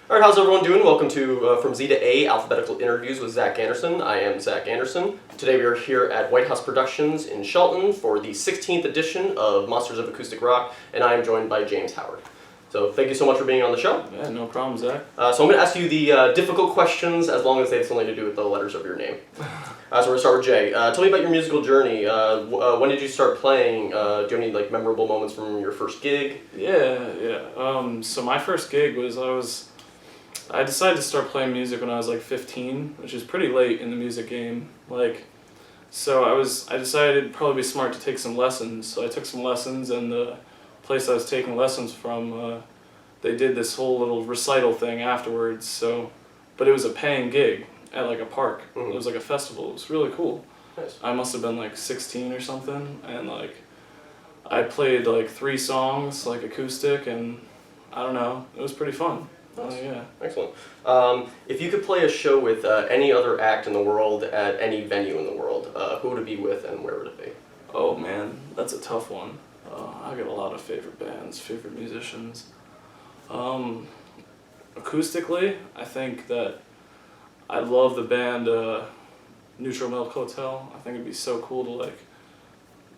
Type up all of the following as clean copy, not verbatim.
All right, how's everyone doing? Welcome to From Z to A, Alphabetical Interviews with Zach Andersen. I am Zach Andersen. Today we are here at White House Productions in Shelton for the 16th edition of Monsters of Acoustic Rock, and I am joined by James Howard. So thank you so much for being on the show. Yeah, no problem, Zach. So I'm going to ask you the difficult questions as long as they have something to do with the letters of your name. So we're going to start with Jay. Tell me about your musical journey. When did you start playing? Do you have any memorable moments from your first gig? Yeah. So my first gig was I decided to start playing music when I was 15, which is pretty late in the music game. So I decided it'd probably be smart to take some lessons. So I took some lessons, and the place I was taking lessons from, they did this whole little recital thing afterwards. But it was a paying gig at a park. Mm-hmm. It was a festival. It was really cool. Nice. I must have been 16 or something, and I played 3 songs acoustic, and I don't know, it was pretty fun. Nice. Yeah. Excellent. If you could play a show with any other act in the world at any venue in the world, who would it be with and where would it be? Oh man, that's a tough one. I got a lot of favorite bands, favorite musicians. Acoustically, I think that I love the band Neutral Milk Hotel. I think it'd be so cool to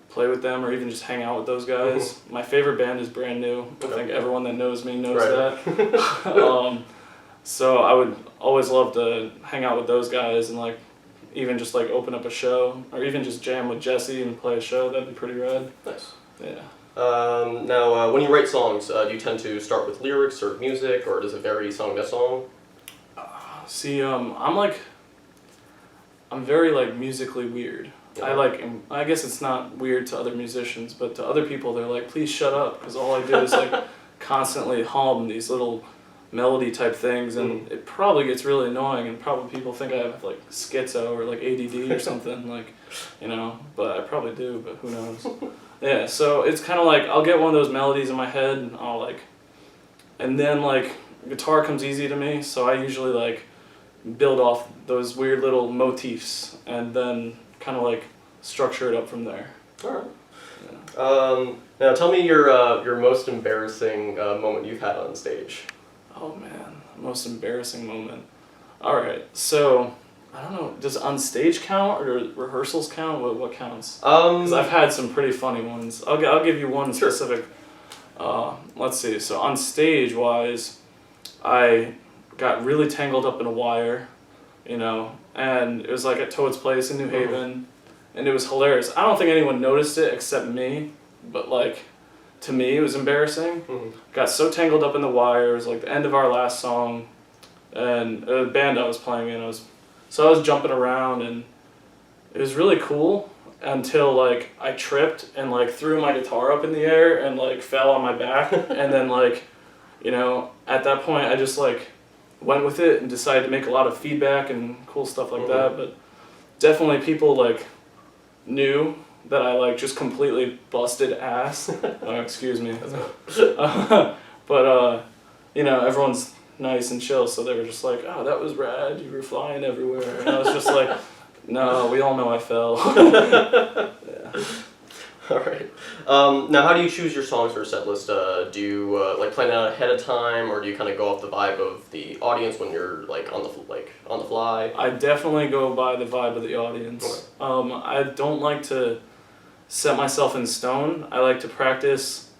play with them or even just hang out with those guys. My favorite band is Brand New. I think everyone that knows me knows that. So I would always love to hang out with those guys and even just open up a show or even just jam with Jesse and play a show. That'd be pretty rad. Nice. Yeah. Now, when you write songs, do you tend to start with lyrics or music, or does it vary song to song? See, I'm very musically weird. Yeah. I guess it's not weird to other musicians, but to other people they're please shut up, because all I do is constantly hum these little melody type things, and it probably gets really annoying, and probably people think I have schizo or ADD or something, but I probably do, but who knows. Yeah, so it's kind of I'll get one of those melodies in my head, and I'll and then guitar comes easy to me, so I usually build off those weird little motifs and then kind of structure it up from there. All right. Yeah. Now tell me your most embarrassing moment you've had on stage. Oh man, most embarrassing moment. All right, so I don't know. Does on stage count or rehearsals count? What counts? Because I've had some pretty funny ones. I'll give you one specific. Let's see. So on stage wise, I got really tangled up in a wire, and it was at Toad's Place in New Haven, and it was hilarious. I don't think anyone noticed it except me, but to me it was embarrassing. Got so tangled up in the wire. It was the end of our last song, and the band I was playing in, I was jumping around, and it was really cool until I tripped and threw my guitar up in the air and fell on my back, and then at that point I just went with it and decided to make a lot of feedback and cool stuff that. But definitely people knew that I just completely busted ass. Excuse me. But everyone's nice and chill, so they were just oh, that was rad, you were flying everywhere, and I was just no, we all know I fell. Yeah. All right. Now, how do you choose your songs for a set list? Do you plan it out ahead of time, or do you kind of go off the vibe of the audience when you're on the fly? I definitely go by the vibe of the audience. Okay. I don't like to set myself in stone. I like to practice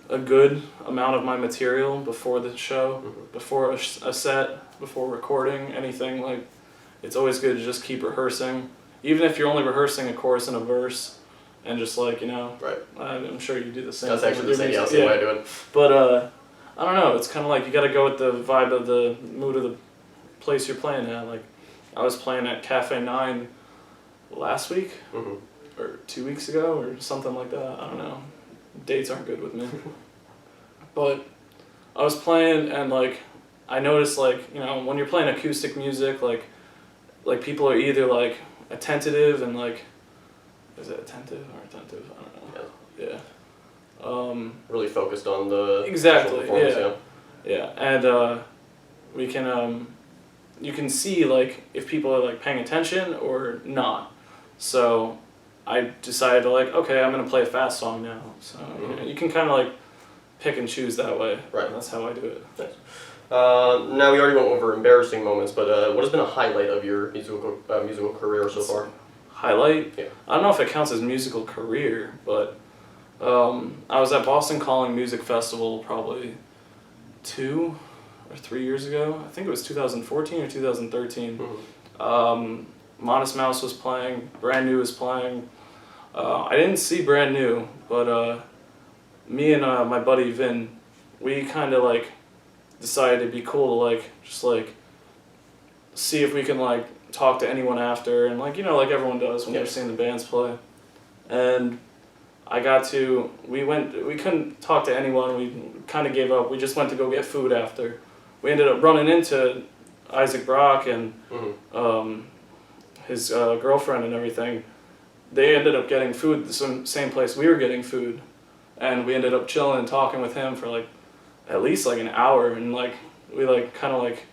a good amount of my material before the show, before a set, before recording anything. It's always good to just keep rehearsing, even if you're only rehearsing a chorus and a verse, and just Right. I'm sure you do the same. That's thing actually with the same, your music. way I do it. But I don't know. It's kind of you got to go with the vibe of the mood of the place you're playing at. I was playing at Cafe 9 last week, or 2 weeks ago, or something like that. I don't know. Dates aren't good with me. But I was playing, and I noticed when you're playing acoustic music, people are either attentive and is it attentive or attentive? I don't know. Yeah. Really focused on the exactly. performance, Yeah. And we can you can see if people are paying attention or not. So I decided to okay, I'm gonna play a fast song now. So you can kind of pick and choose that way. Right. That's how I do it. Nice. Now we already went over embarrassing moments, but what has been a highlight of your musical career so far? Highlight? Yeah. I don't know if it counts as musical career, but I was at Boston Calling Music Festival probably 2 or 3 years ago. I think it was 2014 or 2013. Mm-hmm. Modest Mouse was playing, Brand New was playing. I didn't see Brand New, but me and my buddy Vin, we kind of like decided it'd be cool to like just like see if we can like talk to anyone after, and like, you know, like everyone does when they're seeing the bands play. And we couldn't talk to anyone, we kind of gave up, we just went to go get food after. We ended up running into Isaac Brock and his girlfriend and everything. They ended up getting food the same place we were getting food, and we ended up chilling and talking with him for like at least like an hour, and like we like kind of like,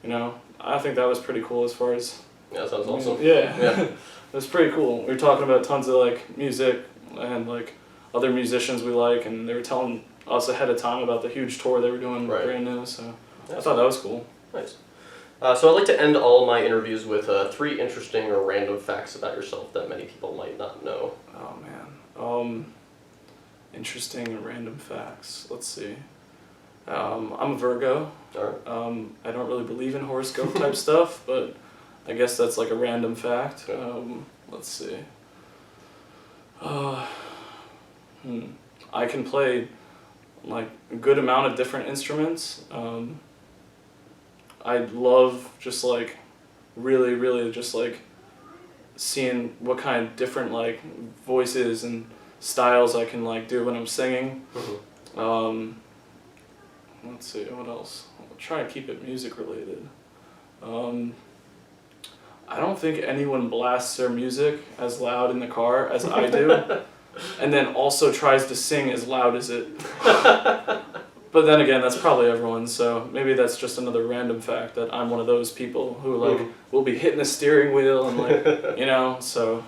you know, I think that was pretty cool as far as... Yeah, that sounds awesome. Yeah. It was pretty cool. We were talking about tons of like music and like other musicians we like, and they were telling us ahead of time about the huge tour they were doing with Brand New, so I thought that was cool. Nice. So I'd like to end all my interviews with 3 interesting or random facts about yourself that many people might not know. Oh man. Interesting and random facts. Let's see. I'm a Virgo. All right. I don't really believe in horoscope type stuff, but I guess that's like a random fact. Let's see. I can play like a good amount of different instruments. I love just like really just like seeing what kind of different like voices and styles I can like do when I'm singing. Mm-hmm. Let's see, what else? I'll try to keep it music related. I don't think anyone blasts their music as loud in the car as I do, and then also tries to sing as loud as it. But then again, that's probably everyone, so maybe that's just another random fact that I'm one of those people who like will be hitting the steering wheel and like, you know, so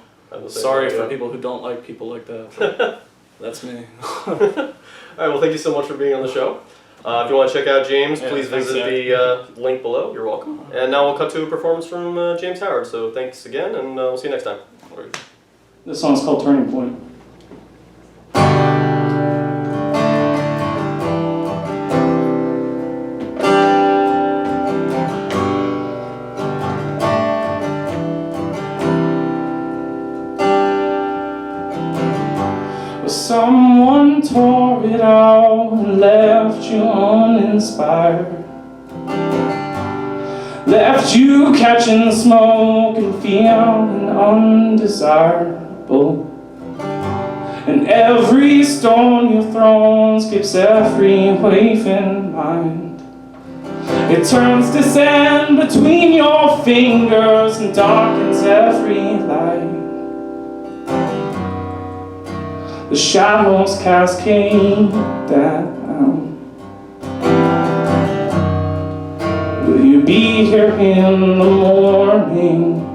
sorry for people who don't like people like that, but that's me. Alright, well thank you so much for being on the show. If you want to check out James, please visit the link below. You're welcome. And now we'll cut to a performance from James Howard. So thanks again, and we'll see you next time. This song's called Turning Point. Someone tore it out and left you uninspired, left you catching smoke and feeling undesirable. And every stone you've thrown skips every wave in mind. It turns to sand between your fingers and darkens every light. The shadows cascade down. Will you be here in the morning?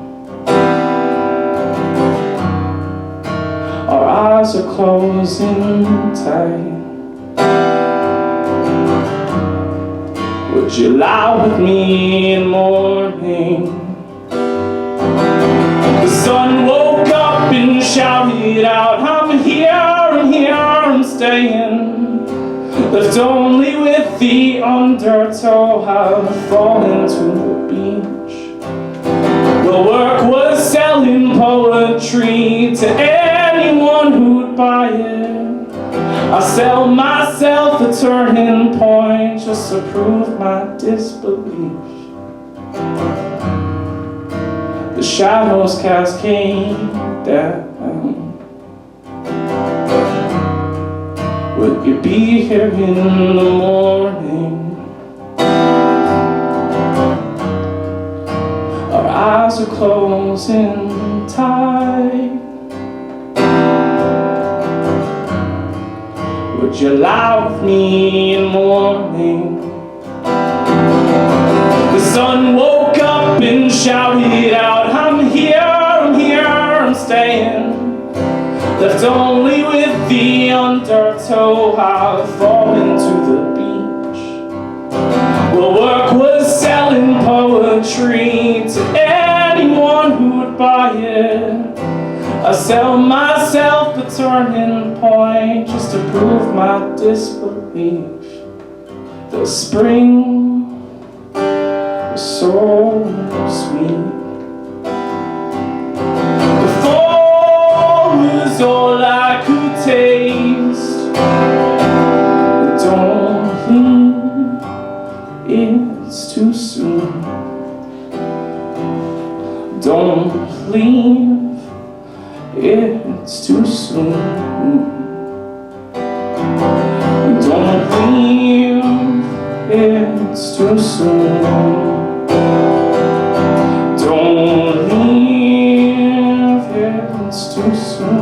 Our eyes are closing tight. Would you lie with me in the morning? The sun woke up and shouted out, I'm here, I'm staying. Left only with the undertow, I've fallen to the beach. Well, work was selling poetry to anyone who'd buy it. I sell myself a turning point just to prove my disbelief. The shadows cascade down. Will you be here in the morning? Our eyes are closing tight. Would you lie with me in the morning? The sun woke up and shouted out, I'm here, I'm staying. Left only with the undertow, I've fallen to the beach. Well, buy it. I sell myself a turning point just to prove my disbelief. The spring was so sweet. The fall was all I could taste. Don't leave, it's too soon. Don't leave, it's too soon. Don't leave, it's too soon. Don't leave, it's too soon.